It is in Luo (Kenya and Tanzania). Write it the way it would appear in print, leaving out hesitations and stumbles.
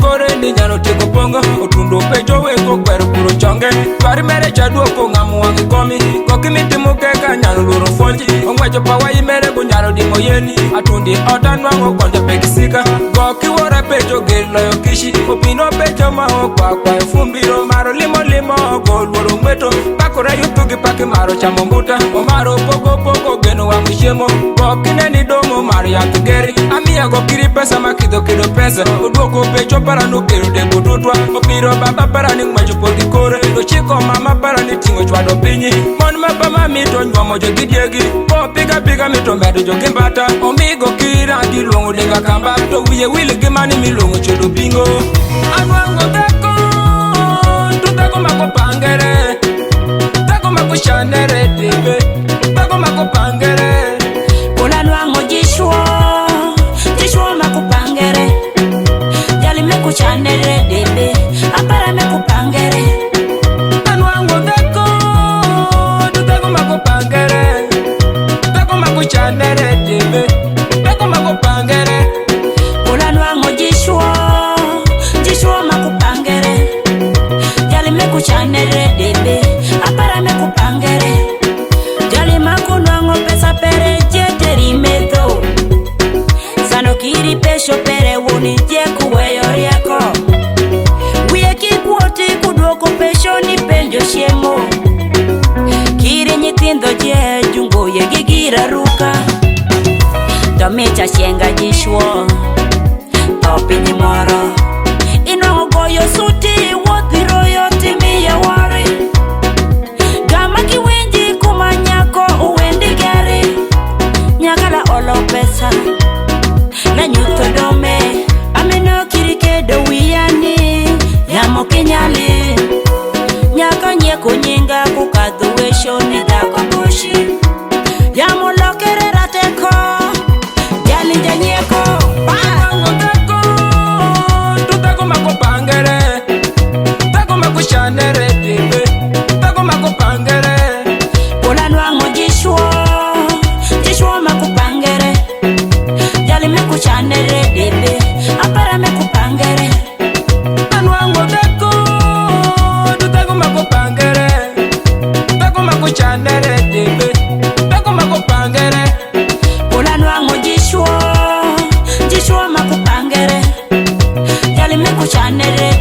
kore ni nyalo teko pongo otundo pecho weko kwero puro chonge twari mere chaduoko ng'amu wangi komi koki mitimo keka nyalo luro fonji ongwecho pawa imere go nyalo dimo yeni atundi ota nwango konja pekisika goki wora pecho geri loyo kishi opino pecho mao kwa fumbiro maro limo golworo ngweto pakora yutugi pake maro chamo mbuta omaro pogo geno wa mshiemo goki neni domo maro yatu geri amia gokiri pesa makido pesa oduoko pecho para no kero de budutwa opiro baba para ni ngwecho podi kore chiko mama para ni tingo chwado pinyi mon maba mami to nywomo jo gidiegi ko piga mi to medo jo gimbata omigo kira gi luongo denga kamba to wiye wile gi mani mi luongo chodo bingo anwango dako tutako mako pangere tako mako shanere debe tako mako pangere kula nwango jishwo mako pangere jali meko shanere debe apara meko pangere chanere debe tako makupangere kula nwango jishwo makupangere jali meku chanere debe apara mekupangere jali maku nwango pesa pere jeteri meto sano kiri pesho pere wuni jeku weyo rieko wiye kikuoti kuduoko pesho ni penjo shiemo kiri nyitindo je jungo ye gigira ruka domecha shenga jishwo opini moro ino goyo suti wodhiro yotimi ya wari gama kiwenji kumanyako uwendi gari nyakala olo pesa na nyuto dome ameno kirikedo wiyani yamo kinyali nyaka nyeko nyinga kukadhuwesho ni dhako bushi yamo lokere rateko jali janyeko anwango dako tutako makupangere tako makushanere debe tako makupangere kula nwango jishwo makupangere jali mekushanere debe apara mekupangere anwango dako tutako makupangere tako makushanere debe tako makupangere kula nwango jishwo makupangere jali mekushanere